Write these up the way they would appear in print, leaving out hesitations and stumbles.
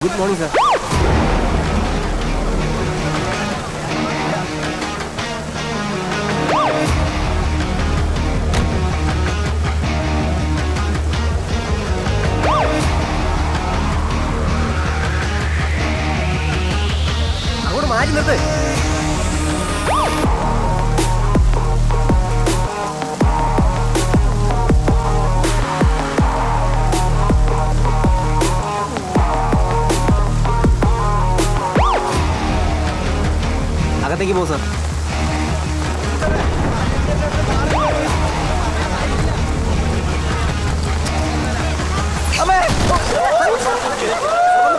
Good morning, sir. അങ്ങോട്ട് മാറ്റി നിർത്ത്. അകത്തേക്ക് പോ സാർ.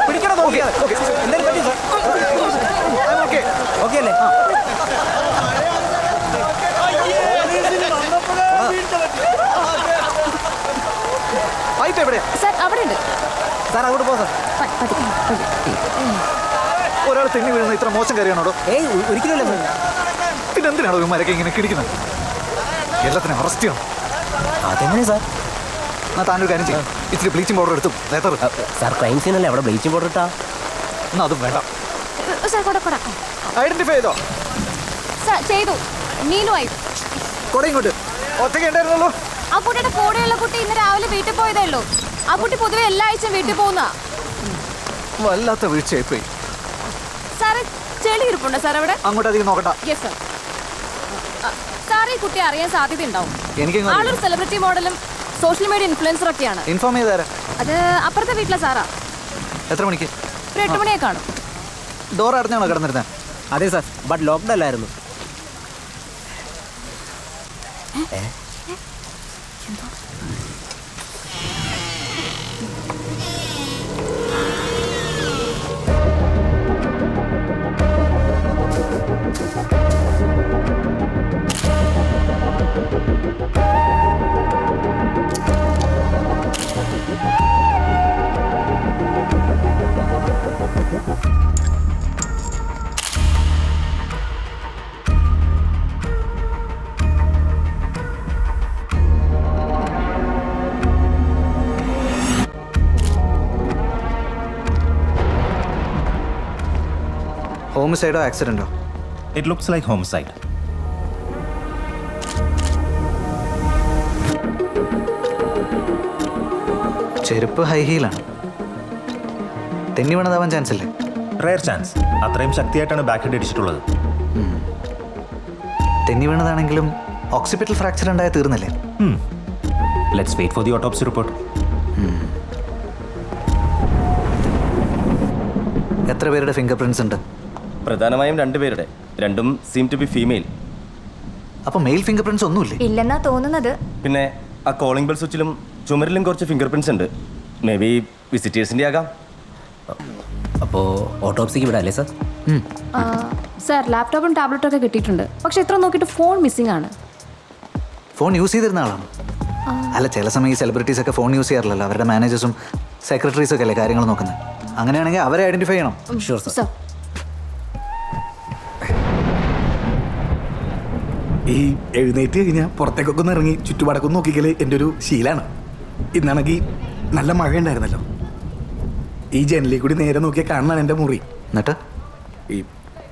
പിടിക്കണം നോക്കിയാ എന്തായാലും പറ്റി സാർ. ഓക്കെ അല്ലേ? പൈപ്പ് എവിടെ സാർ? അവിടെ ഉണ്ട് സാർ. അങ്ങോട്ട് പോ സാർ. ഒരാൾ തെന്നി വീഴുന്ന ഇത്ര മോശം കാര്യമാണോ? ഏയ് ഒരിക്കലും അല്ല സാർ. പിന്നെന്തിനാണോ ഇവന്മാരൊക്കെ ഇങ്ങനെ കിടിക്കുന്നത്? എല്ലാത്തിനും അറസ്റ്റ് ചെയ്യണം. അതെങ്ങനെ സാർ? എന്നാൽ താനൊരു കാര്യം ചെയ്യും, ഇച്ചിരി ബ്ലീച്ചിങ് പൗഡർ എടുത്തും ലേത്തർ. സാർ ക്രൈം സീനല്ലേ, അവിടെ ബ്ലീച്ചിങ് പൗഡർ ഇട്ടാ? എന്നാൽ അതും വേണ്ട. സാർ കൊട ഐഡന്റിഫൈ ചെയ്തോ? സാർ ചെയ്തു. നീനുവായി. കൊട ഇങ്ങോട്ട്. ഒറ്റയ്ക്ക് ഉണ്ടായിരുന്നല്ലോ. ആ കുട്ടിയുടെ കൂടെയുള്ള കുട്ടി ഇന്ന് രാവിലെ വീട്ടിൽ പോയതേ ഉള്ളൂ. ആ കുട്ടി പൊതുവെ എല്ലാ ആഴ്ചയും വീട്ടിൽ പോകുന്ന. വല്ലാത്ത വീഴ്ചയായി പോയി. സാറ് ചെളി ഇരിപ്പുണ്ടോ സാർ അവിടെ? അങ്ങോട്ട് അധികം നോക്കണ്ട. Yes sir. സാർ ഈ കുട്ടിയെ അറിയാൻ സാധ്യത ഉണ്ടാവും. എനിക്ക് ആളൊരു സെലിബ്രിറ്റി മോഡലും സോഷ്യൽ മീഡിയ ഇൻഫ്ലുവൻസർ ഒക്കെയാണ്. ഇൻഫോം ചെയ്താരാ? അത് അപ്പുറത്തെ വീട്ടിലെ സാറാ. എത്ര മണിക്ക്? ഒരു 8 മണിയെ കാണും. ഡോർ അടഞ്ഞാണോ കിടന്നിരുന്നത്? അതെ സാർ, ബട്ട് ലോക്ക്ഡ് അല്ലായിരുന്നു. ഹോമിസൈഡോ ആക്സിഡന്റോ? It looks like homicide. ചെരുപ്പ് ഹൈ ഹീലാണ്. തെന്നി വീണതാവാൻ ചാൻസ് അല്ലേ? Rare chance. അത്രയും ശക്തിയായിട്ടാണ് ബാക്ക് ഹെഡ് അടിച്ചിട്ടുള്ളത്. തെന്നി വീണതാണെങ്കിലും ഓക്സിപിറ്റൽ ഫ്രാക്ചർ ഉണ്ടായാൽ തീർന്നില്ലേ? Let's wait for the autopsy report. എത്ര പേരുടെ ഫിംഗർ പ്രിന്റ്സ് ഉണ്ട്? പ്രധാനമായും 2 പേരുടെ. രണ്ടും സീം ടു ബി ഫീമെയിൽ. അപ്പോൾ മെയിൽ ഫിംഗർ പ്രിന്റ്സ് ഒന്നുമില്ലേ? ഇല്ലെന്നാ തോന്നുന്നത്. പിന്നെ ആ കോളിംഗ് ബെൽ സ്വിച്ചിലും ചുമരിലും കുറച്ച് ഫിംഗർ പ്രിന്റ്സ് ഉണ്ട്. മേ ബി വിസിറ്റേഴ്സിൻ്റെ ആകാം. അപ്പോൾ ഓട്ടോപ്സിക്ക് വിടാല്ലേ സാർ? സാർ ലാപ്ടോപ്പും ടാബ്ലറ്റും ഒക്കെ കിട്ടിയിട്ടുണ്ട്. പക്ഷെ ഇത്ര നോക്കിയിട്ട് ഫോൺ മിസ്സിംഗ് ആണ്. ഫോൺ യൂസ് ചെയ്തിരുന്ന ആളാണ്? അല്ല, ചില സമയം ഈ സെലിബ്രിറ്റീസ് ഒക്കെ ഫോൺ യൂസ് ചെയ്യാറില്ലല്ലോ. അവരുടെ മാനേജേഴ്സും സെക്രട്ടറീസും ഒക്കെ അല്ലേ കാര്യങ്ങൾ നോക്കുന്നത്. അങ്ങനെയാണെങ്കിൽ അവരെ ഐഡന്റിഫൈ ചെയ്യണം. Sure sir. ഈ എഴുന്നേറ്റ് കഴിഞ്ഞാൽ പുറത്തേക്കൊക്കെ ഒന്ന് ഇറങ്ങി ചുറ്റുപാടൊക്കെ ഒന്ന് നോക്കിക്കല് എൻ്റെ ഒരു ശീലമാണ്. ഇന്നാണെങ്കിൽ നല്ല മഴ ഉണ്ടായിരുന്നല്ലോ. ഈ ജനലിൽ കൂടി നേരെ നോക്കിയാൽ കാണാനാണ് എൻ്റെ മുറി. എന്നിട്ട്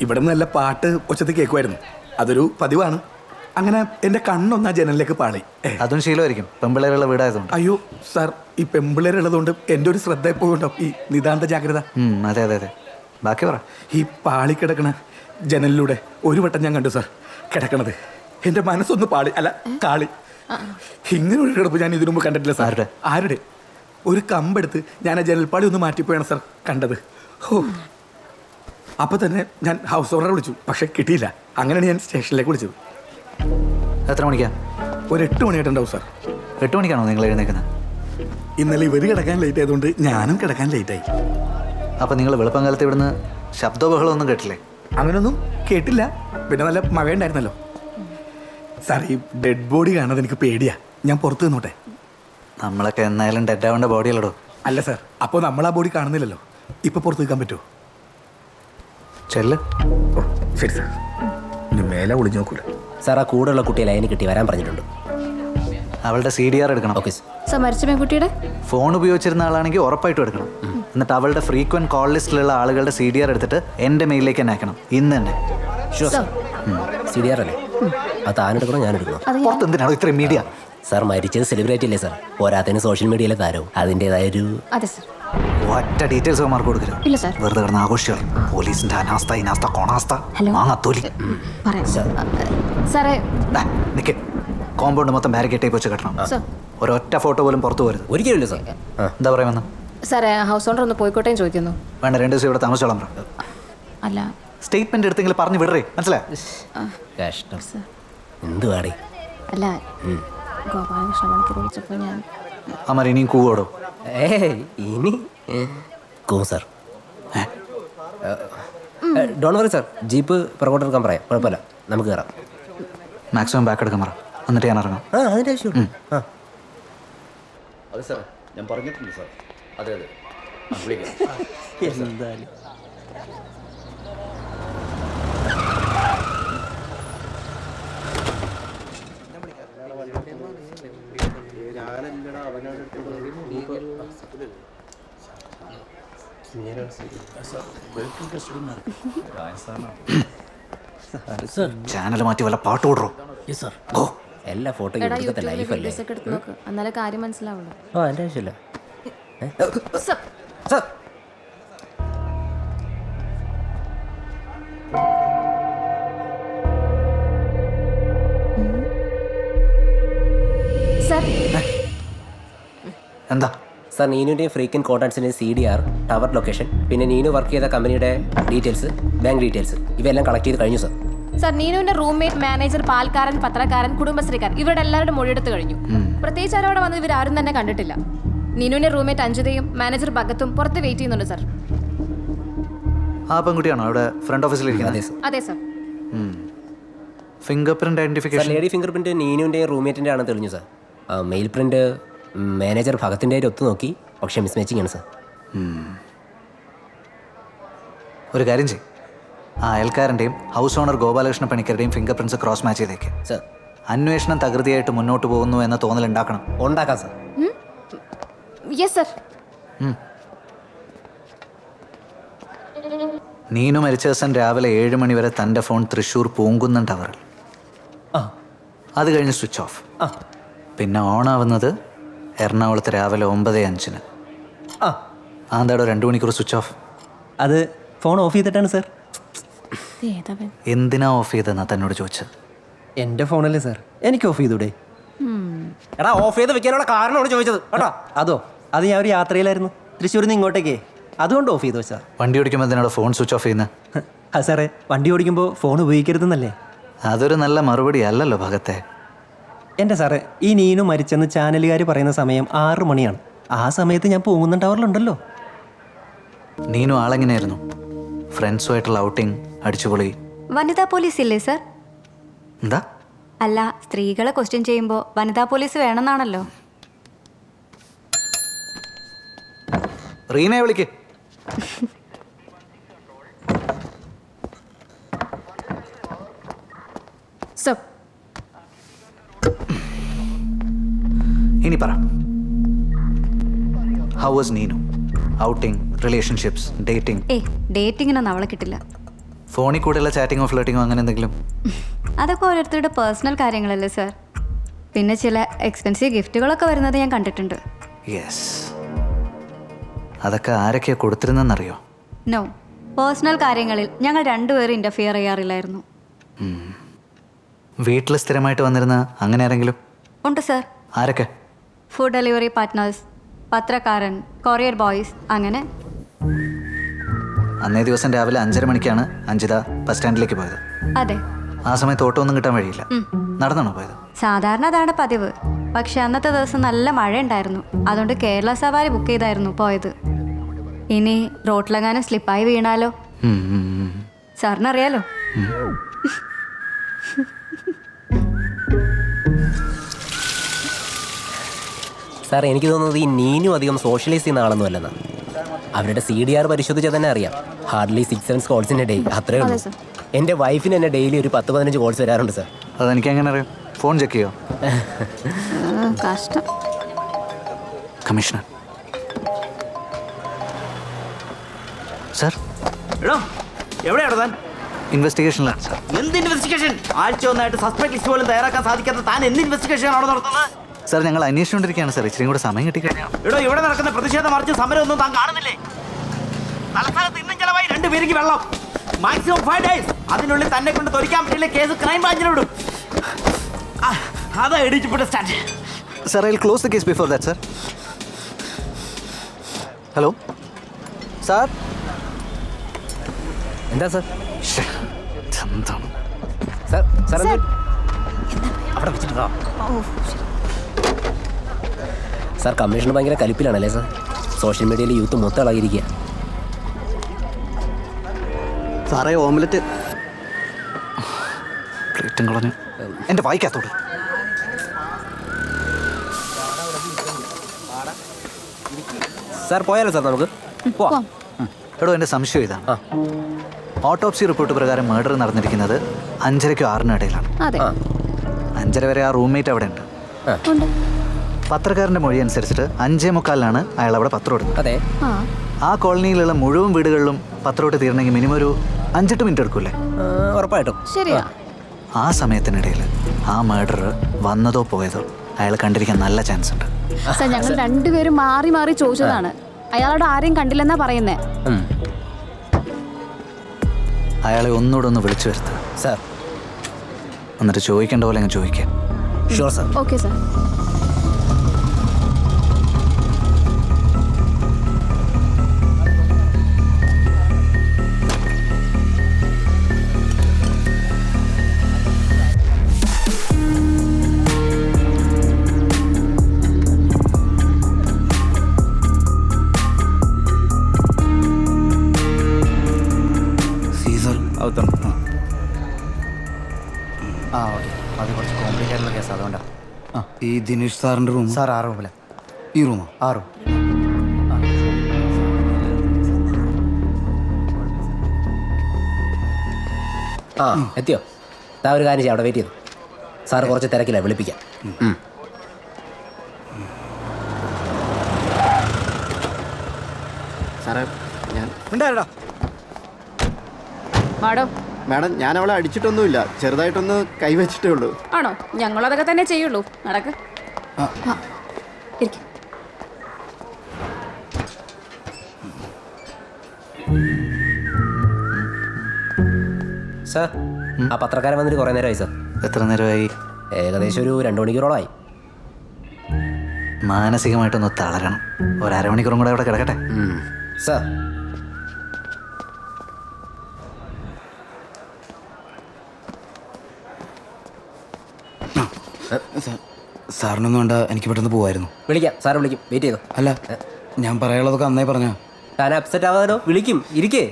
ഇവിടെ നിന്ന് നല്ല പാട്ട് ഒച്ചത്തിൽ കേൾക്കുമായിരുന്നു. അതൊരു പതിവാണ്. അങ്ങനെ എൻ്റെ കണ്ണൊന്നാ ജനലിലേക്ക് പാളി. അതും ശീലമായിരിക്കും, പെമ്പിളേരുള്ള വീടായതുകൊണ്ട്. അയ്യോ സാർ, ഈ പെമ്പിള്ളേരുള്ളതുകൊണ്ട് എൻ്റെ ഒരു ശ്രദ്ധ എപ്പോഴും ഉണ്ടാവും, ഈ നിതാന്ത ജാഗ്രത. അതെ അതെ അതെ. ബാക്കി പറ. ഈ പാളി കിടക്കണ ജനലിലൂടെ ഒരു വട്ടം ഞാൻ കണ്ടു സാർ കിടക്കണത്. എൻ്റെ മനസ്സൊന്ന് പാളി, അല്ല കാളി. ഇങ്ങനെ ഒരു കിടപ്പ് ഞാൻ ഇതിനു മുമ്പ് കണ്ടിട്ടില്ല സാർ. ആരുടെ? ഒരു കമ്പെടുത്ത് ഞാൻ ആ ജനൽപ്പാളി ഒന്ന് മാറ്റിപ്പോയാണ് സാർ കണ്ടത്. ഓ, അപ്പോൾ തന്നെ ഞാൻ ഹൗസ് ഓണറെ വിളിച്ചു, പക്ഷെ കിട്ടിയില്ല. അങ്ങനെയാണ് ഞാൻ സ്റ്റേഷനിലേക്ക് വിളിച്ചത്. എത്ര മണിക്കാ? ഒരു 8 മണിയായിട്ടുണ്ടാവും സാർ. 8 മണിക്കാണോ നിങ്ങൾ എഴുന്നേക്കുന്നത്? ഇന്നലെ ഇവർ കിടക്കാൻ ലേറ്റ് ആയതുകൊണ്ട് ഞാനും കിടക്കാൻ ലേറ്റായി. അപ്പം നിങ്ങൾ വെളുപ്പംകാലത്ത് ഇവിടുന്ന് ശബ്ദോ ബഹളോ ഒന്നും കേട്ടില്ലേ? അങ്ങനെയൊന്നും കേട്ടില്ല. പിന്നെ നല്ല മഴയുണ്ടായിരുന്നല്ലോ സാർ. ഈ ഡെഡ് ബോഡി കാണാതെ എനിക്ക് പേടിയാ. ഞാൻ പുറത്ത് നിന്നോട്ടെ. നമ്മളൊക്കെ എന്നായാലും ഡെഡ് ആവേണ്ട ബോഡിയല്ലടോ. അല്ല സാർ, അപ്പോൾ നമ്മൾ ആ ബോഡി കാണുന്നില്ലല്ലോ. ഇപ്പോൾ പുറത്ത് നിൽക്കാൻ പറ്റുമോ? ചെല്ല്. ഓ ശരി സാർ. ഇനി മേലെ ഒളിഞ്ഞു നോക്കൂല. സാർ, ആ കൂടെയുള്ള കുട്ടിയെ ലൈന് കിട്ടി വരാൻ പറഞ്ഞിട്ടുണ്ട്. അവളുടെ CDR എടുക്കണം. Okay sir. മരിച്ച പെൺകുട്ടിയുടെ ഫോൺ ഉപയോഗിച്ചിരുന്ന ആളാണെങ്കിൽ ഉറപ്പായിട്ടും എടുക്കണം. എന്നിട്ട് അവളുടെ ഫ്രീക്വൻറ്റ് കോൾ ലിസ്റ്റിലുള്ള ആളുകളുടെ CDR എടുത്തിട്ട് എൻ്റെ മെയിലിലേക്ക് തന്നെ അയക്കണം ഇന്ന് തന്നെ. Sure sir. CDR അല്ലേ? അത് താനെടുക്കണോ ഞാൻ എടുക്കണോ? പുറത്ത് എന്തിനാണോ ഇത്രയും മീഡിയ? സാർ മരിച്ചത് സെലിബ്രേറ്റ് അല്ലേ സാർ? പോരാത്തതിന് സോഷ്യൽ മീഡിയയിലെ താരവും അതിൻ്റെതായൊരു അതെ സർ. ഒറ്റ ഡീറ്റെയിൽസ് മാർക്ക് കൊടുക്കരുത്. ഇല്ല സാർ. വെറുതെ കിടന്ന് ആഘോഷികളെ പോലീസിന്റെ അനാസ്ഥ ഇനാസ്ഥ കൊണാസ്ഥ ഹലോ. മാങ്ങത്തോലി. പറയാം സാറേ. നിക്ക്, കോമ്പൗണ്ട് മൊത്തം ബാരിക്കേഡ് ടൈപ്പ് വെച്ച് കെട്ടണം. സർ. ഒരൊറ്റ ഫോട്ടോ പോലും പുറത്തു പോരുത്. ഒരിക്കലും ഇല്ല സാർ. എന്താ പറയുമെന്ന്? സാറേ ഹൗസ് ഓണർ ഒന്ന് പോയിക്കോട്ടെ എന്ന് ചോദിക്കുന്നു. വേണ്ട, 2 ദിവസം ഇവിടെ താമസിച്ചോളാം. അല്ല സ്റ്റേറ്റ്മെന്റ് എടുത്തെങ്കിൽ പറഞ്ഞു വിടറേ, മനസ്സിലായി? കഷ്ടം. എന്ത് പാടി? അല്ല ഗോപാലകൃഷ്ണ പണിക്കർ വിളിച്ചപ്പോൾ ഞാൻ അമർ ഇനിയും കൂവോടോ? ഇനി കോ sir. Don't worry sir, jeep പുറകോട്ട് എടുക്കാൻ പറയാം, കുഴപ്പമില്ല, നമുക്ക് കയറാം. മാക്സിമം ബാക്ക് എടുക്കാൻ പറ, എന്നിട്ട് ഞാൻ ഇറങ്ങാം. അതിൻ്റെ ആവശ്യം. അതെ സാർ, ഞാൻ പറഞ്ഞിട്ടുണ്ട് സാർ. അതെ അതെ എന്തായാലും ചാനൽ മാറ്റി വല്ല പാട്ട് വിടറോ? ഓ, എല്ലാ ഫോട്ടോയും എടാ ഇവിടുത്തെ യൂട്യൂബിൽ ലൈഫല്ലേ? വീഡിയോസ് ഒക്കെ എടുത്ത് നോക്ക്, എന്നാലേ കാര്യം മനസ്സിലാവുള്ളൂ. അതിൻ്റെ ആവശ്യമില്ല. സർ. Sir sir. എന്താ? സാർ, നീനുവിൻ്റെയും ഫ്രീക്വൻറ്റ് കോൺടാക്ട്സിൻ്റെയും CDR, ടവർ ലൊക്കേഷൻ, പിന്നെ നീനു വർക്ക് ചെയ്ത കമ്പനിയുടെ ഡീറ്റെയിൽസ്, ബാങ്ക് ഡീറ്റെയിൽസ് ഇവയെല്ലാം കളക്ട് ചെയ്ത് കഴിഞ്ഞു സാർ. സർ, നീനുവിന്റെ റൂംമേറ്റ്, മാനേജർ, പാൽക്കാരൻ, പത്രക്കാരൻ, കുടുംബശ്രീക്കാരൻ ഇവരുടെ എല്ലാവരുടെ മൊഴിയെടുത്ത് കഴിഞ്ഞു. പ്രത്യേകിച്ച് ആരോടെ വന്നത് ഇവരാരും തന്നെ കണ്ടിട്ടില്ല. നീനുവിന്റെ റൂംമേറ്റ് അഞ്ജിതയും മാനേജർ ഭഗത്തും പുറത്ത് വെയിറ്റ് ചെയ്യുന്നുണ്ട് സർ. ആ പെൺകുട്ടിയാണോ അവിടെ ഫ്രണ്ട് ഓഫീസിലിരിക്കുന്നത്? അതെ സാർ. അതെ sir. Finger print sir, identification lady finger print നീനുവിൻ്റെയും റൂംമേറ്റിൻ്റെ ആണെന്ന് തെളിഞ്ഞു സാർ. മെയിൽ പ്രിൻറ്റ് മാനേജർ ഭഗത്തിൻ്റെ ഒത്തു നോക്കി, പക്ഷേ മിസ് മാച്ചിങ് ആണ് സാർ. ഒരു കാര്യം ചെയ്യും, ആ അയൽക്കാരൻ്റെയും ഹൗസ് ഓണർ ഗോപാലകൃഷ്ണ പണിക്കരുടെയും ഫിംഗർ പ്രിന്റ്സ് ക്രോസ് മാച്ച് ചെയ്തേക്ക്. സാർ അന്വേഷണം തകൃതിയായിട്ട് മുന്നോട്ട് പോകുന്നു എന്ന തോന്നൽ ഉണ്ടാക്കണം. ഉണ്ടാക്കാം സാർ. Yes sir. നീനു മരിച്ച ദിവസം രാവിലെ 7 മണി വരെ തൻ്റെ ഫോൺ തൃശ്ശൂർ പൂങ്കുന്നം ടവറിൽ, അത് കഴിഞ്ഞ് സ്വിച്ച് ഓഫ്. പിന്നെ ഓൺ ആവുന്നത് എറണാകുളത്ത് രാവിലെ 9:05. എന്താടോ 2 മണിക്കൂർ സ്വിച്ച് ഓഫ്? അത് ഫോൺ ഓഫ് ചെയ്തിട്ടാണ് സാർ. എന്തിനാ ഓഫ് ചെയ്തെന്നാ തന്നോട് ചോദിച്ചത്? എൻ്റെ ഫോണല്ലേ സാർ, എനിക്ക് ഓഫ് ചെയ്തൂടെ? എടാ, ഓഫ് ചെയ്ത് വെക്കാനുള്ള കാരണമാണ് ചോദിച്ചത് കേട്ടോ. അതോ, അത് ഞാൻ ഒരു യാത്രയിലായിരുന്നു തൃശ്ശൂരിൽ നിന്ന് ഇങ്ങോട്ടേക്കേ, അതുകൊണ്ട് ഓഫ് ചെയ്തു സാർ. വണ്ടി ഓടിക്കുമ്പോൾ എന്തിനാണ് ഫോൺ സ്വിച്ച് ഓഫ് ചെയ്യുന്നത്? ആ സാറേ, വണ്ടി ഓടിക്കുമ്പോൾ ഫോൺ ഉപയോഗിക്കരുതെന്നല്ലേ? അതൊരു നല്ല മറുപടി അല്ലല്ലോ ഭഗത്തെ. എൻ്റെ സാറേ, ഈ നീനു മരിച്ചെന്ന് ചാനലുകാർ പറയുന്ന സമയം 6 മണിയാണ്. ആ സമയത്ത് ഞാൻ പോകുന്ന ടവറിലുണ്ടല്ലോ. നീനു ആളെങ്ങനെയായിരുന്നു? ഫ്രണ്ട്സുമായിട്ടുള്ള ഔട്ടിങ്, അടിച്ചുപൊളി? വനിതാ പോലീസ് ഇല്ലേ സർ? എന്താ? അല്ല, സ്ത്രീകളെ ക്വസ്റ്റ്യൻ ചെയ്യുമ്പോൾ വനിതാ പോലീസ് വേണമെന്നാണല്ലോ. റീനയെ വിളിക്ക്. സർ. ഇനി പറ, how was Neenu? Outing, relationships, dating? ഡേറ്റിങ്ങിനൊന്നും അവളെ കിട്ടില്ല. ഫോണിൽ കൂടെയുള്ള ചാറ്റിങ്ങോ ഫ്ലേട്ടിങ്ങോ അങ്ങനെ എന്തെങ്കിലും? അതൊക്കെ ഓരോരുത്തരുടെ പേഴ്സണൽ കാര്യങ്ങളല്ലേ സർ. പിന്നെ ചില എക്സ്പെൻസീവ് ഗിഫ്റ്റുകളൊക്കെ വരുന്നത് ഞാൻ കണ്ടിട്ടുണ്ട്. യെസ്. അതൊക്കെ ആരൊക്കെയാ കൊടുത്തിരുന്നെന്നറിയോ? നോ, പേഴ്സണൽ കാര്യങ്ങളിൽ ഞങ്ങൾ രണ്ടുപേരും ഇൻ്റർഫിയർ ചെയ്യാറില്ലായിരുന്നു. വീട്ടിൽ സ്ഥിരമായിട്ട് വന്നിരുന്ന അങ്ങനെ ആരെങ്കിലും? ഉണ്ട് സർ. ആരൊക്കെ? ഫുഡ് ഡെലിവറി പാർട്ട്നേഴ്സ്, പത്രക്കാരൻ, കൊറിയർ ബോയ്സ്, അങ്ങനെ. അന്നേ ദിവസം രാവിലെ 5:30 മണിക്കാണ് അഞ്ജിത ബസ് സ്റ്റാൻഡിലേക്ക് പോയത്. അതെ. ആ സമയത്ത് ഓട്ടോ ഒന്നും കിട്ടാൻ വഴിയില്ല. നടന്നാണോ പോയത്? സാധാരണ അതാണ് പതിവ്. പക്ഷെ അന്നത്തെ ദിവസം നല്ല മഴ ഉണ്ടായിരുന്നു. അതുകൊണ്ട് കേരള സവാരി ബുക്ക് ചെയ്തായിരുന്നു പോയത്. ഇനി റോട്ടിലെങ്ങാനും സ്ലിപ്പായി വീണാലോ? സാറിനറിയാലോ. സാർ, എനിക്ക് തോന്നുന്നത് ഈ നീനു അധികം സോഷ്യലൈസ് ചെയ്യുന്ന ആളൊന്നും അല്ലെന്നാ. അവരുടെ CDR പരിശോധിച്ചാൽ തന്നെ അറിയാം. ഹാർഡ്ലി 6-7 കോൾസിൻ്റെ ഡേ, അത്രേ ഉള്ളൂ. എൻ്റെ വൈഫിന് തന്നെ ഡെയിലി ഒരു 10-15 കോൾസ് വരാറുണ്ട് സാർ. അതെനിക്ക് എങ്ങനെ അറിയാം? ഫോൺ ചെക്ക് ചെയ്യോ? കഷ്ടം. കമ്മീഷണർ, സാർ എടോ എവിടെയാണോ താൻ? ഇൻവെസ്റ്റിഗേഷനിലാണ് സാർ. എന്ത് ഇൻവെസ്റ്റിഗേഷൻ? ആഴ്ച ഒന്നായിട്ട് സസ്പെക്ട് ലിസ്റ്റ് പോലും തയ്യാറാക്കാൻ സാധിക്കാത്ത താൻ എന്ത് ഇൻവെസ്റ്റിഗേഷൻ ആണോ നടത്തുന്നത്? സാർ ഞങ്ങൾ അന്വേഷിച്ചുകൊണ്ടിരിക്കുകയാണ് സാർ. ഇച്ചിരി കൂടെ സമയം കിട്ടിക്കഴിഞ്ഞാൽ. എടോ ഇവിടെ നടക്കുന്ന പ്രതിഷേധ മാർച്ച് സമരം ഒന്നും താൻ കാണുന്നില്ലേ? തലസ്ഥാനത്ത് ഇന്നും ചെലവായി 2 പേർക്ക് വെള്ളം. Maximum 5 days. അതിനുള്ളിൽ തന്നെ കൊണ്ട് തൊലിക്കാൻ പറ്റില്ല കേസ് ക്രൈം ബ്രാഞ്ചിനെ വിടും. അതാ എഡിച്ചിട്ട് start. Sir I will close the case before that sir. Hello sir. എന്താ സാർ? എന്താണ് സാർ സാർ എന്ത് അവിടെ വെച്ചിട്ടോ? സാർ കമ്മീഷൻ ഭയങ്കര കലിപ്പിലാണല്ലേ സാർ? സോഷ്യൽ മീഡിയയിൽ യൂത്ത് മൊത്തം ഇളകിയിരിക്കുക. സാറേ ഓംലെറ്റ് പ്ലേറ്റും കളഞ്ഞു എൻ്റെ വായിക്കാത്തോട്. സാർ പോയാലോ സാർ? നമുക്ക് പോവാം. എടോ എൻ്റെ സംശയം ഇതാണ്. ഓട്ടോപ്സി റിപ്പോർട്ട് പ്രകാരം മർഡർ നടന്നിരിക്കുന്നത് 5:30ക്കും 6:00 ഇടയിലാണ്. അതെ 5:30 വരെ ആ റൂംമേറ്റ് അവിടെ ഉണ്ട്. പത്രക്കാരൻ്റെ മൊഴി അനുസരിച്ചിട്ട് 5:45 അയാൾ അവിടെ പത്രം ഇടുന്നത്. അതെ. ആ കോളനിയിലുള്ള മുഴുവൻ വീടുകളിലും പത്രോട്ട് തീരണമെങ്കിൽ മിനിമം ഒരു 5-8 മിനിറ്റ് എടുക്കൂലേ? ഉറപ്പായിട്ടും. ശരിയാ. ആ സമയത്തിനിടയിൽ ആ മർഡർ വന്നതോ പോയതോ അയാൾ കണ്ടിരിക്കാൻ നല്ല ചാൻസ് ഉണ്ട്. സാർ ഞങ്ങൾ രണ്ടുപേരും മാറി മാറി ചോദിച്ചതാണ്. അയാളോട് ആരെയും കണ്ടില്ലെന്നാ പറയുന്നേ. അയാളെ ഒന്നുകൂടെ ഒന്ന് വിളിച്ചു വരുത്തുക സാർ. എന്നിട്ട് ചോദിക്കേണ്ട പോലെ അങ്ങ് ചോദിക്കാം. Sure sir. Okay sir. ആ ഓക്കെ. അത് കുറച്ച് കോംപ്ലിക്കേറ്റഡ് കേസ് അതുകൊണ്ടാണ്. ഈ ദിനേഷ് സാറിൻ്റെ റൂം? സാർ ആ റൂമില്ല. ഈ റൂമോ? ആ റൂം. ആ എത്തിയോ? താ ഒരു കാര്യം ചെയ്യാം, അവിടെ വെയിറ്റ് ചെയ്തു. സാറ് കുറച്ച് തിരക്കില്ല, വിളിപ്പിക്കാം. സാറേ ഞാൻ ഉണ്ടായിരുടാ മാഡോ. മാഡം ഞാൻ അവളെ അടിച്ചിട്ടൊന്നുമില്ല, ചെറുതായിട്ടൊന്ന് കൈവച്ചിട്ടേ ഉള്ളൂ. ആണോ? ഞങ്ങളതൊക്കെ തന്നെ ചെയ്യുള്ളൂ. നടക്ക്. ഇരിക്ക്. സാർ ആ പത്രക്കാരൻ വന്നിട്ട് കുറേ നേരമായി സാർ. എത്ര നേരമായി? ഏകദേശം ഒരു 2 മണിക്കൂറോളമായി. മാനസികമായിട്ടൊന്ന് തളരണം. ഒരു അരമണിക്കൂറും കൂടെ അവിടെ കിടക്കട്ടെ. സാർ സാറിനൊന്നും വേണ്ട, എനിക്ക് പെട്ടെന്ന് പോവായിരുന്നു. വിളിക്കാം. സാർ വിളിക്കും, വെയിറ്റ് ചെയ്തോ. അല്ല ഞാൻ പറയാനുള്ളതൊക്കെ അന്നേ പറഞ്ഞാ. താൻ അപ്സെറ്റ് ആവാതോ? വിളിക്കും, ഇരിക്കേ.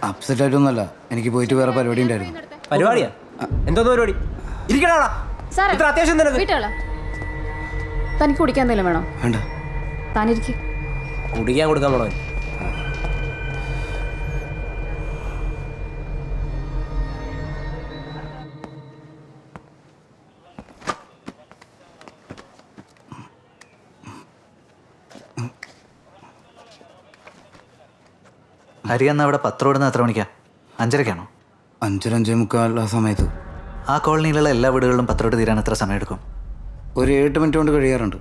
അപ്സെറ്റ് ആയിട്ടൊന്നുമല്ല, എനിക്ക് പോയിട്ട് വേറെ പരിപാടി ഉണ്ടായിരുന്നു. പരിപാടിയാ? എന്തോന്ന് പരിപാടി? ഇരിക്കണാ. സാറേ ഇത്ര അത്യാവശ്യം തന്നെ വീട്ടുകളാ. തനിക്ക് കുടിക്കാൻ എന്തെങ്കിലും വേണോ? വേണ്ട. താനിരിക്കും. കുടിക്കാൻ കൊടുക്കാൻ പോണോ? ഹരി അന്ന് അവിടെ പത്രം ഇടുന്ന എത്ര മണിക്കാ? 5:30ക്കാണോ? 5:45 ആ സമയത്ത്. ആ കോളനിയിലുള്ള എല്ലാ വീടുകളിലും പത്രോട്ട് തീരാൻ എത്ര സമയം എടുക്കും? ഒരു 8 മിനിറ്റ് കൊണ്ട് കഴിയാറുണ്ട്.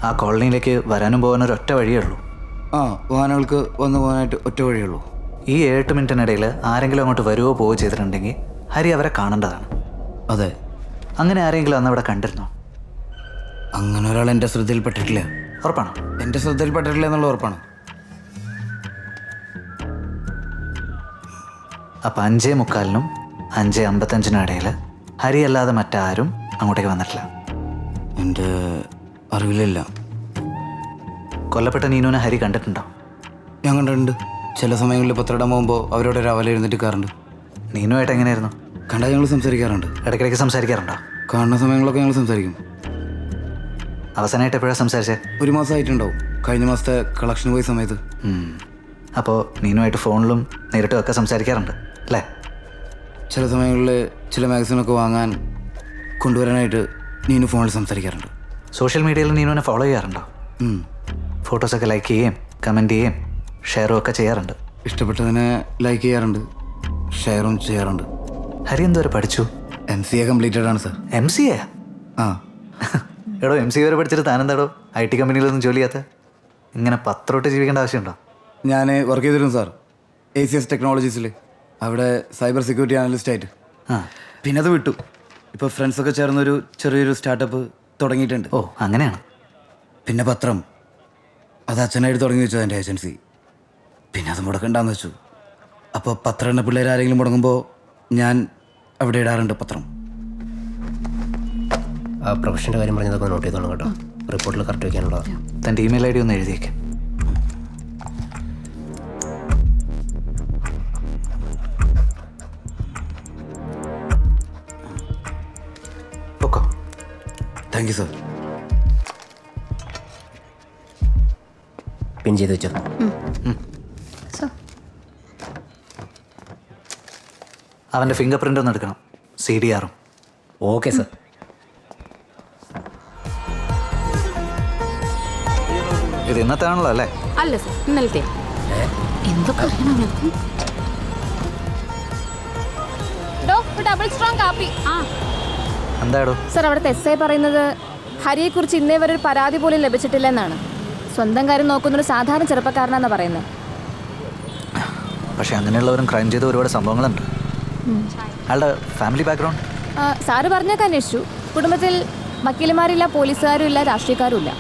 ആ കോളനിയിലേക്ക് വരാനും പോകാനും ഒരൊറ്റ വഴിയേ ഉള്ളൂ. ആ വാഹനങ്ങൾക്ക് വന്നു പോകാനായിട്ട് ഒറ്റ വഴിയുള്ളൂ. ഈ 8 മിനിറ്റിനിടയിൽ ആരെങ്കിലും അങ്ങോട്ട് വരുവോ പോവുകയോ ചെയ്തിട്ടുണ്ടെങ്കിൽ ഹരി അവരെ കാണേണ്ടതാണ്. അതെ. അങ്ങനെ ആരെങ്കിലും അന്ന് അവിടെ കണ്ടിരുന്നോ? അങ്ങനെ ഒരാൾ എൻ്റെ ശ്രദ്ധയിൽപ്പെട്ടിട്ടില്ല. ഉറപ്പാണോ? എൻ്റെ ശ്രദ്ധയിൽപ്പെട്ടിട്ടില്ല എന്നുള്ള ഉറപ്പാണ്. അപ്പം 5:45-നും 5:55-നും ഇടയിൽ ഹരി അല്ലാതെ മറ്റാരും അങ്ങോട്ടേക്ക് വന്നിട്ടില്ല. എൻ്റെ അറിവിലില്ല. കൊല്ലപ്പെട്ട നീനുവിനെ ഹരി കണ്ടിട്ടുണ്ടോ? ഞാൻ കണ്ടിട്ടുണ്ട്. ചില സമയങ്ങളിൽ പത്രം ഇടാൻ പോകുമ്പോൾ അവരോട് രാവിലെ എഴുന്നേറ്റ് കയറുണ്ട്. നീനുമായിട്ട് എങ്ങനെയായിരുന്നു? കണ്ടാൽ ഞങ്ങൾ സംസാരിക്കാറുണ്ട്. ഇടയ്ക്കിടയ്ക്ക് സംസാരിക്കാറുണ്ടോ? കാണുന്ന സമയങ്ങളൊക്കെ ഞങ്ങൾ സംസാരിക്കും. അവസാനമായിട്ട് എപ്പോഴാണ് സംസാരിച്ചേ? 1 മാസമായിട്ടുണ്ടാവും. കഴിഞ്ഞ മാസത്തെ കളക്ഷന് പോയ സമയത്ത്. അപ്പോൾ നീനുമായിട്ട് ഫോണിലും നേരിട്ടും ഒക്കെ സംസാരിക്കാറുണ്ട് അല്ലേ? ചില സമയങ്ങളിൽ ചില മാഗസിനൊക്കെ വാങ്ങാൻ കൊണ്ടുവരാനായിട്ട് നീനു ഫോണിൽ സംസാരിക്കാറുണ്ട്. സോഷ്യൽ മീഡിയയിൽ നീനുവിനെ ഫോളോ ചെയ്യാറുണ്ടോ? ഫോട്ടോസൊക്കെ ലൈക്ക് ചെയ്യുകയും കമൻറ്റ് ചെയ്യുകയും ഷെയറും ഒക്കെ ചെയ്യാറുണ്ട്. ഇഷ്ടപ്പെട്ടതിനെ ലൈക്ക് ചെയ്യാറുണ്ട്, ഷെയറും ചെയ്യാറുണ്ട്. ഹരി എന്തോരെ പഠിച്ചു? MCA കംപ്ലീറ്റഡ് ആണ് സർ. MCA? ആ. എടോ MCA വരെ പഠിച്ചിട്ട് താനെന്താടോ IT കമ്പനിയിലൊന്നും ജോലി ചെയ്യാത്ത? ഇങ്ങനെ പത്രോട്ട് ജീവിക്കേണ്ട ആവശ്യമുണ്ടോ? ഞാൻ വർക്ക് ചെയ്തിരുന്നു സാർ ACS ടെക്നോളജീസിൽ, അവിടെ സൈബർ സെക്യൂരിറ്റി അനലിസ്റ്റ് ആയിട്ട്. പിന്നെ അത് വിട്ടു. ഇപ്പോൾ ഫ്രണ്ട്സൊക്കെ ചേർന്നൊരു ചെറിയൊരു സ്റ്റാർട്ടപ്പ് തുടങ്ങിയിട്ടുണ്ട്. ഓ അങ്ങനെയാണ്. പിന്നെ പത്രം, അത് അച്ഛനായിട്ട് തുടങ്ങി വെച്ചു എൻ്റെ ഏജൻസി. പിന്നെ അത് മുടക്കണ്ടെന്ന് വെച്ചു. അപ്പോൾ പത്രം എണ്ണ പിള്ളേർ ആരെങ്കിലും മുടങ്ങുമ്പോൾ ഞാൻ അവിടെ ഇടാറുണ്ട് പത്രം. ആ പ്രൊഫഷൻ്റെ കാര്യം പറഞ്ഞതൊക്കെ നോട്ട് ചെയ്തോളാം കേട്ടോ. റിപ്പോർട്ടിൽ കറക്റ്റ് വയ്ക്കാനുള്ളതാണ്. തൻ്റെ ഇമെയിൽ ID ഒന്ന് എഴുതിയേക്ക്. Okay. Thank you sir. Pin ചെയ്ത് വെച്ചോ. അവൻ്റെ ഫിംഗർ പ്രിൻ്റ് ഒന്ന് എടുക്കണം, CDR. Okay sir. ഇത് ഇന്നത്താണല്ലോ അല്ലേ? അല്ല സർ, ഇന്നലത്തെ. എന്തൊക്കെ ഡബിൾ സ്ട്രോങ് കാപ്പി. എന്താടോ? സർ, അവിടുത്തെ SI പറയുന്നത് ഹരിയെക്കുറിച്ച് ഇന്നേ വരെ ഒരു പരാതി പോലും ലഭിച്ചിട്ടില്ല എന്നാണ്. സ്വന്തം കാര്യം നോക്കുന്നൊരു സാധാരണ ചെറുപ്പക്കാരനാണെന്ന് പറയുന്നത്. പക്ഷെ അങ്ങനെയുള്ളവരും ക്രൈം ചെയ്ത ഒരുപാട് സംഭവങ്ങളുണ്ട്. അയാളുടെ ഫാമിലി ബാക്ക്ഗ്രൗണ്ട്? സാറ് പറഞ്ഞൊക്കെ അന്വേഷിച്ചു. കുടുംബത്തിൽ വക്കീലുമാരില്ല, പോലീസുകാരും ഇല്ല, രാഷ്ട്രീയക്കാരും ഇല്ല.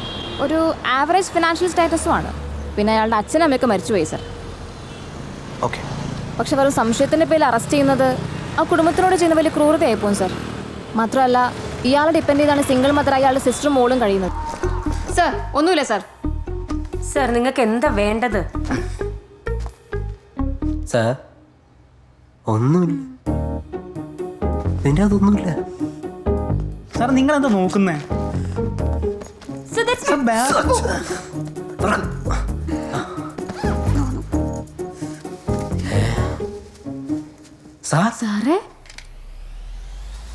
ഒരു ആവറേജ് ഫിനാൻഷ്യൽ സ്റ്റാറ്റസും ആണ്. പിന്നെ അയാളുടെ അച്ഛനും അമ്മയൊക്കെ മരിച്ചുപോയി സർ. ഓക്കെ. പക്ഷെ വെറും സംശയത്തിൻ്റെ പേരിൽ അറസ്റ്റ് ചെയ്യുന്നത് ആ കുടുംബത്തിനോട് ചെയ്യുന്ന വലിയ ക്രൂരതയായി പോകും സർ. മാത്രമല്ല, ഇയാളെ ഡിപ്പെൻഡ് ചെയ്താണ് സിംഗിൾ മദറായി അയാളുടെ സിസ്റ്ററും മോളും കഴിയുന്നത്. സർ, ഒന്നുമില്ല സർ. സർ, നിങ്ങൾക്ക് എന്താ വേണ്ടത്? സാർ ഒന്നുമില്ല, നിന്റെ അതൊന്നുമില്ല. സാർ നിങ്ങൾ എന്താ നോക്കുന്നേ? സാറേ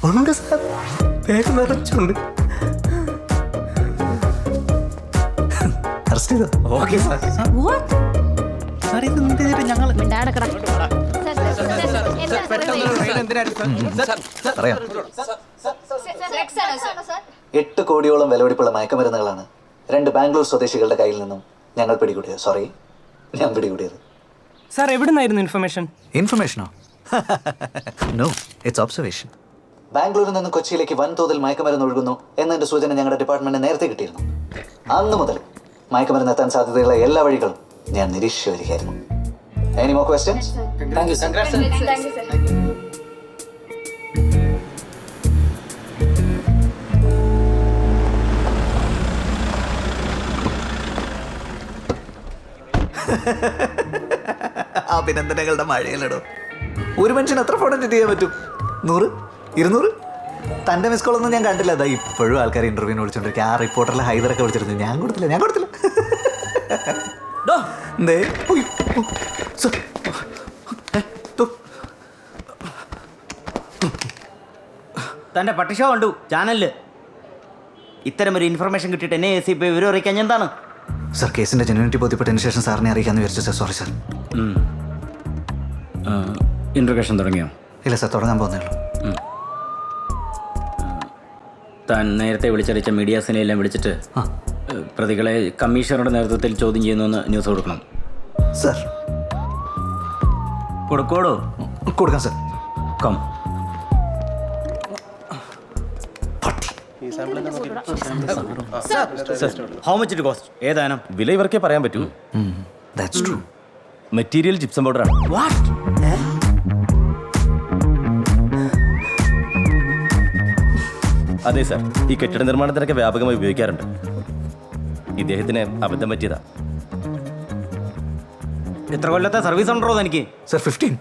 ഉണ്ട് സാർ, ബാഗ് നിറച്ചുണ്ട്. അറസ്റ്റ് ചെയ്തോ? Okay sir. സാർ ഇത് എന്തിനാ ഞങ്ങൾ പറയാം. 8 കോടിയോളം വിലപിടിപ്പുള്ള മയക്കുമരുന്നുകളാണ് 2 ബാംഗ്ലൂർ സ്വദേശികളുടെ കയ്യിൽ നിന്നും ഞങ്ങൾ പിടികൂടിയത്. ഞാൻ പിടികൂടിയത്. സാർ എവിടെ നിന്നായിരുന്നു ഇൻഫർമേഷൻ? ഇൻഫർമേഷനോ? No, it's observation. ബാംഗ്ലൂരിൽ നിന്ന് കൊച്ചിയിലേക്ക് വൻതോതിൽ മയക്കുമരുന്ന് ഒഴുകുന്നു എന്നതിന്റെ സൂചന ഞങ്ങളുടെ ഡിപ്പാർട്ട്മെന്റിന് നേരത്തെ കിട്ടിയിരുന്നു. അന്ന് മുതൽ മയക്കുമരുന്ന് എത്താൻ സാധ്യതയുള്ള എല്ലാ വഴികളും ഞാൻ നിരീക്ഷിച്ചു വരികയായിരുന്നു. Any more questions? Thank you, sir. അഭിനന്ദനങ്ങളുടെ മഴയിലിടും. ഒരു മനുഷ്യൻ എത്ര ഫോൺ അറ്റൻഡ് ചെയ്യാൻ പറ്റും? 100, 200? തൻ്റെ മിസ് കോളൊന്നും ഞാൻ കണ്ടില്ല. അതാ ഇപ്പോഴും ആൾക്കാർ ഇന്റർവ്യൂവിന് വിളിച്ചോണ്ടിരിക്കുക. ആ റിപ്പോർട്ടറിലെ ഹൈദറൊക്കെ വിളിച്ചിരുന്നു. ഞാൻ കൊടുത്തില്ല. എന്തേ? തൻ്റെ പട്ടിഷോ കണ്ടു ചാനലില്. ഇത്തരം ഒരു ഇൻഫർമേഷൻ കിട്ടിയിട്ട് എന്നെ ACP വിവരം അറിയിക്കാൻ എന്താണ്? സർ, കേസിന്റെ ജെന്യൂനിറ്റി ബോധ്യപ്പെട്ടതിന് ശേഷം സാറിനെ അറിയിക്കാന്ന് വിചാരിച്ചു സർ. Sorry sir. ഇൻട്രൊഗേഷൻ തുടങ്ങിയോ? ഇല്ല സർ, തുടങ്ങാൻ പോകുന്നേ ഉള്ളൂ. താൻ നേരത്തെ വിളിച്ചറിയിച്ച മീഡിയാസിനെ എല്ലാം വിളിച്ചിട്ട് പ്രതികളെ കമ്മീഷണറുടെ നേതൃത്വത്തിൽ ചോദ്യം ചെയ്യുന്നുവെന്ന് ന്യൂസ് കൊടുക്കണം സർ. കൊടുക്കോടോ? കൊടുക്കാം sir. Come. How much it cost? ഏതാനും വില ഇവർക്കേ പറയാൻ പറ്റൂ. That's true. മെറ്റീരിയൽ ജിപ്സം പൗഡറാണ്. അതെ സാർ, ഈ കെട്ടിട നിർമ്മാണത്തിനൊക്കെ വ്യാപകമായി ഉപയോഗിക്കാറുണ്ട്. ഇദ്ദേഹത്തിന് അബദ്ധം പറ്റിയതാ. എത്ര കൊല്ലത്തെ സർവീസ് ഉണ്ടോ എനിക്ക്? സർ 15.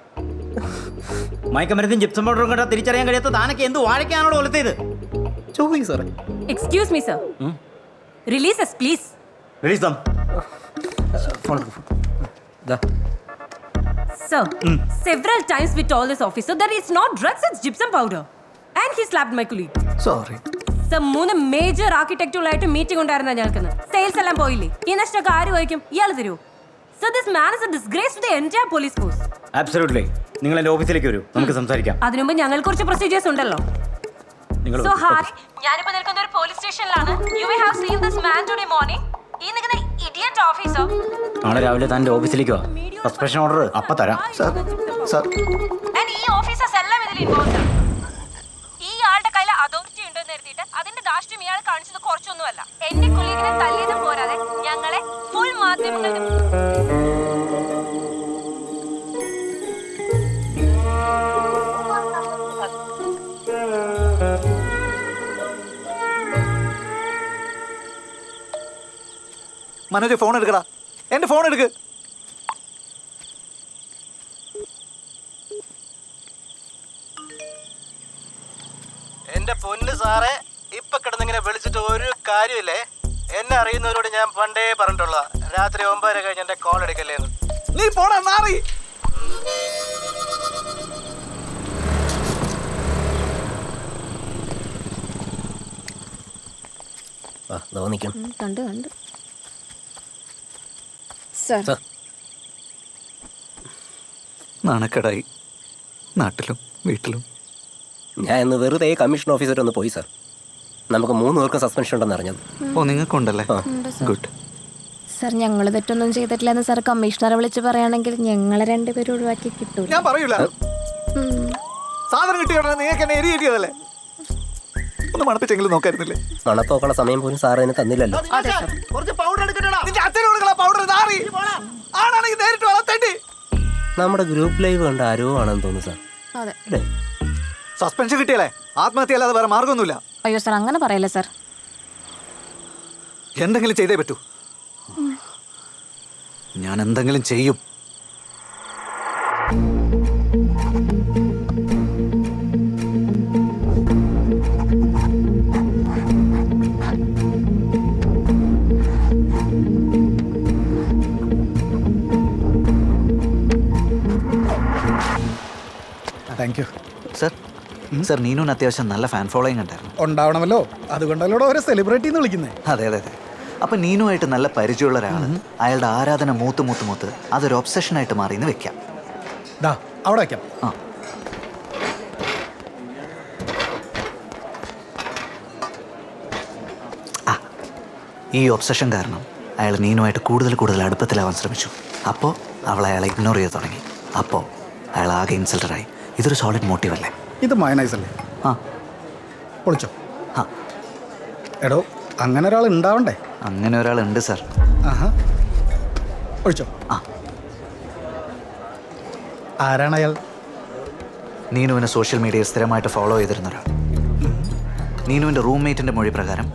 മയക്കമരുന്നും ജിപ്സം പൗഡറും കണ്ടാൽ തിരിച്ചറിയാൻ കഴിയാത്ത താനൊക്കെ എന്ത് വാഴയ്ക്കാണോ കൊലത്തേത്? Excuse me, sir. Release us, please. Release them. Sir, several times we told this officer that it's not drugs, it's gypsum powder. And he slapped my colleague. Sorry. Sir, 3 major ആർക്കിടെക്റ്റുകളായിട്ട് meeting ഉണ്ടായിരുന്ന ഞങ്ങൾക്ക് sales എല്ലാം പോയില്ലേ? ഈ നഷ്ടമൊക്കെ ആര് വഹിക്കും? ഇയാൾ തരുമോ? So this man is a disgrace to the entire police force. Absolutely. നിങ്ങൾ എൻ്റെ ഓഫീസിലേക്ക് വരൂ, നമുക്ക് സംസാരിക്കാം. അതിനുമുമ്പ് ഞങ്ങൾ കുറച്ച് പ്രൊസീജിയേഴ്സ് ഉണ്ടല്ലോ. നിങ്ങൾ So ഹായ്, ഞാനിപ്പോ നിൽക്കുന്ന ഒരു പോലീസ് സ്റ്റേഷനിലാണ്. You may have seen this man today morning. ഈ നിൽക്കുന്ന ഇഡിയറ്റ് ഓഫീസർ. നാളെ രാവിലെ തൻ്റെ ഓഫീസിലേക്ക് വാ. സസ്പെൻഷൻ ഓർഡർ അപ്പം തരാം. And ഈ ഓഫീസേഴ്സ് എല്ലാം ഇതിൽ ഇൻവോൾവ് ആണ്. ഈ ആളുടെ കയ്യിൽ അതോറിറ്റി ഉണ്ടെന്ന് കരുതിയിട്ട് അതിന്റെ ദാഷ്ട്യം ഇയാൾ കാണിച്ചത് കുറച്ചൊന്നുമല്ല. എന്റെ കൊളീഗിനെ തല്ലിയതും പോരാതെ ഞങ്ങളെ ഫുൾ മാധ്യമങ്ങളുടെ മനോജ് ഫോൺ എടുക്കടാ, എൻ്റെ ഫോൺ എടുക്ക്. എന്റെ പൊന്ന് സാറേ, ഇപ്പൊ കിടന്നിങ്ങനെ വിളിച്ചിട്ട് ഒരു കാര്യമില്ലേ. എന്നെ അറിയുന്നവരോട് ഞാൻ പണ്ടേ പറഞ്ഞിട്ടുള്ള രാത്രി 9:30 കഴിഞ്ഞ് എന്റെ കോൾ എടുക്കല്ലേന്ന്. നീ പോടാ നാറി. തോന്നിക്കും കണ്ടു കണ്ടു സർ. നാണക്കേടായി നാട്ടിലും വീട്ടിലും. ഞാൻ ഇന്ന് വെറുതെ കമ്മീഷൻ ഓഫീസർ ഒന്ന് പോയി സാർ. നമുക്ക് 3 പേർക്കും സസ്പെൻഷൻ ഉണ്ടെന്ന് അറിഞ്ഞത്. ഓ, നിങ്ങൾക്കുണ്ടല്ലേ? ഗുഡ്. സർ, ഞങ്ങൾ തെറ്റൊന്നും ചെയ്തിട്ടില്ലെന്ന് സാർ കമ്മീഷണറെ വിളിച്ച് പറയുകയാണെങ്കിൽ ഞങ്ങളെ 2 പേരും ഒഴിവാക്കി കിട്ടൂല. ഞാൻ പറയൂല. സാധനം കിട്ടിയോ നിങ്ങൾക്ക് എന്നെ എരി കിട്ടിയതല്ലേ? ഒന്ന് മണപ്പിച്ചെങ്കിലും നോക്കായിരുന്നില്ലേ? മണത്ത് നോക്കണ സമയം പോലും സാർ അതിന് തന്നില്ലല്ലോ. നമ്മുടെ ഗ്രൂപ്പ് ലൈവ് കണ്ട ആരോ ആണെന്ന് തോന്നുന്നു സാർ. അതെ. സസ്പെൻഷൻ കിട്ടിയല്ലേ? ആത്മഹത്യ അല്ലാതെ വേറെ മാർഗമൊന്നുമില്ല. അയ്യോ സാർ, അങ്ങനെ പറയല്ലേ സാർ. എന്തെങ്കിലും ചെയ്തേ പറ്റൂ. ഞാൻ എന്തെങ്കിലും ചെയ്യും. Thank you sir. സർ, നീനുവിന് അത്യാവശ്യം നല്ല ഫാൻ ഫോളോയിങ് ഉണ്ടായിരുന്നു. ഉണ്ടാവണമല്ലോ, അതുകൊണ്ടല്ലോ ഓരോ സെലിബ്രിറ്റി എന്ന് വിളിക്കുന്നത്. അതെ അതെ അതെ. അപ്പം നീനുമായിട്ട് നല്ല പരിചയമുള്ള ഒരാൾ അയാളുടെ ആരാധന മൂത്ത് അതൊരു ഒബ്സഷനായിട്ട് മാറിയെന്ന് വെക്കാം. ദാ അവിടെ വയ്ക്കാം. ഈ ഒബ്സഷൻ കാരണം അയാൾ നീനുമായിട്ട് കൂടുതൽ അടുപ്പത്തിലാവാൻ ശ്രമിച്ചു. അപ്പോൾ അവൾ അയാളെ ഇഗ്നോർ ചെയ്ത് തുടങ്ങി. അപ്പോൾ അയാൾ ആകെ ഇൻസൾട്ടഡായി. ഇതൊരു സോളിഡ് മോട്ടീവ് അല്ലേ? ഇത് മയനൈസ് അല്ലേ? ആ, പൊളിച്ചോ. ആ എടോ, അങ്ങനെ ഒരാൾ ഉണ്ടാവണ്ടേ? അങ്ങനെ ഒരാളുണ്ട് സാർ. ആഹാ, ഒഴിച്ചോ. ആ, ആരാണ് അയാൾ? നീനുവിനെ സോഷ്യൽ മീഡിയയിൽ സ്ഥിരമായിട്ട് ഫോളോ ചെയ്തിരുന്ന ഒരാൾ. നീനുവിൻ്റെ റൂംമേറ്റിൻ്റെ മൊഴി പ്രകാരം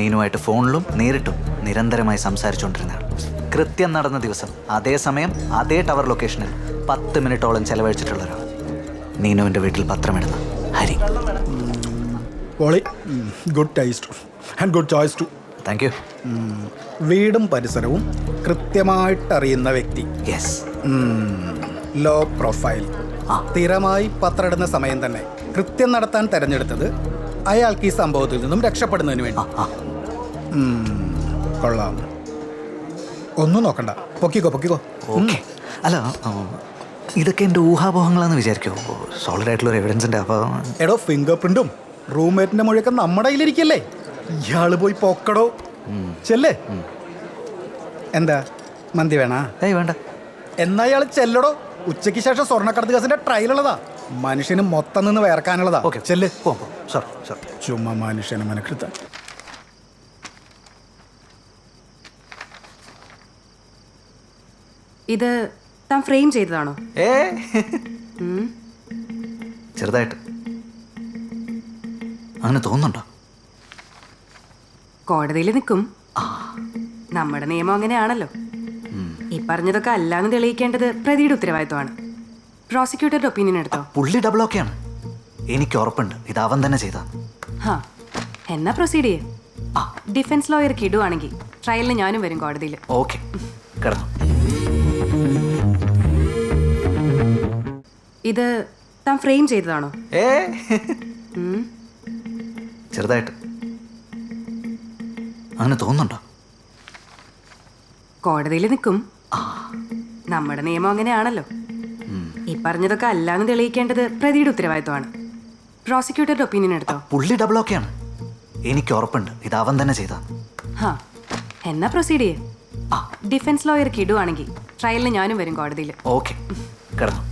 നീനുമായിട്ട് ഫോണിലും നേരിട്ടും നിരന്തരമായി സംസാരിച്ചുകൊണ്ടിരുന്ന ആൾ. കൃത്യം നടന്ന ദിവസം അതേ സമയം അതേ ടവർ ലൊക്കേഷനിൽ 10 മിനിറ്റോളം ചെലവഴിച്ചിട്ടുള്ള ഒരാൾ. നീനുവിൻ്റെ വീട്ടിൽ പത്രമിടുന്ന ഹരി. പൊളി. Good taste and good choice too. Thank you. വീടും പരിസരവും കൃത്യമായിട്ട് അറിയുന്ന വ്യക്തി. യെസ്. Low profile. സ്ഥിരമായി പത്രമിടുന്ന സമയം തന്നെ കൃത്യം നടത്താൻ തെരഞ്ഞെടുത്തത് അയാൾക്ക് ഈ സംഭവത്തിൽ നിന്നും രക്ഷപ്പെടുന്നതിന് വേണ്ടി. കൊള്ളാം. ഒന്നും നോക്കണ്ട, പൊക്കിക്കോ. ഓക്കെ. അല്ല, ഇതൊക്കെ എൻ്റെ ഊഹാപോഹങ്ങളാന്ന് വിചാരിക്കുമോ? സോളിഡ് ആയിട്ടുള്ള എവിഡൻസ് ഉണ്ട്. അപ്പോൾ എടോ, ഫിംഗർ പ്രിന്റും റൂംമേറ്റിന്റെ മൊഴിയൊക്കെ നമ്മുടെ കയ്യിലിരിക്കല്ലേ? ഇയാള് പോയി പൊക്കടോ. ചെല്ലേ. എന്താ മന്തി വേണ? ഏയ് വേണ്ട. എന്നാ ഇയാൾ ചെല്ലടോ. ഉച്ചയ്ക്ക് ശേഷം സ്വർണ്ണക്കടത്ത് കേസിന്റെ ട്രയൽ ഉള്ളതാ. മനുഷ്യന് മൊത്തം നിന്ന് വേർക്കാനുള്ളതാ. ഓക്കെ, ചെല്ല്. സോറി. ചുമ്മാ മനുഷ്യനെ മനക്കെടുത്ത. ഇത് താൻ ഫ്രെയിം ചെയ്തതാണോ? ചെറുതായിട്ട്. അങ്ങനെ തോന്നുന്നുണ്ടോ? കോടതിയിൽ നിൽക്കും. നമ്മുടെ നിയമം അങ്ങനെയാണല്ലോ. ഈ പറഞ്ഞതൊക്കെ അല്ലാന്ന് തെളിയിക്കേണ്ടത് പ്രതിയുടെ ഉത്തരവാദിത്വമാണ്. പ്രോസിക്യൂട്ടറുടെ ഒപ്പീനിയൻ എടുത്തോ? പുള്ളി ഡബിൾ ഓക്കെയാണ്. എനിക്ക് ഉറപ്പുണ്ട് ഇത് അവൻ തന്നെ ചെയ്താ. എന്നാ പ്രൊസീഡ് ചെയ്യേ. ഡിഫൻസ് ലോയർ കിടുവാണെങ്കിൽ ട്രയലിന് ഞാനും വരും കോടതിയിൽ. ഓക്കെ, കിടന്നു. ഇത് താൻ ഫ്രെയിം ചെയ്തതാണോ? ചെറുതായിട്ട്. അങ്ങനെ തോന്നുന്നുണ്ടോ? കോടതിയിൽ നിൽക്കും. നമ്മുടെ നിയമം അങ്ങനെയാണല്ലോ. ഈ പറഞ്ഞതൊക്കെ അല്ലാന്ന് തെളിയിക്കേണ്ടത് പ്രതിയുടെ ഉത്തരവാദിത്വമാണ്. പ്രോസിക്യൂട്ടറുടെ ഒപ്പീനിയൻ എടുത്തോ? പുള്ളി ഡബിൾ ഓക്കെയാണ്. എനിക്ക് ഉറപ്പുണ്ട് ഇത് അവൻ തന്നെ ചെയ്താ. ഹാ, എന്നാ പ്രൊസീഡ് ചെയ്യേ. ഡിഫൻസ് ലോയർക്ക് ഇടുവാണെങ്കിൽ ട്രയലിന് ഞാനും വരും കോടതിയിൽ. ഓക്കെ, കിടന്നു.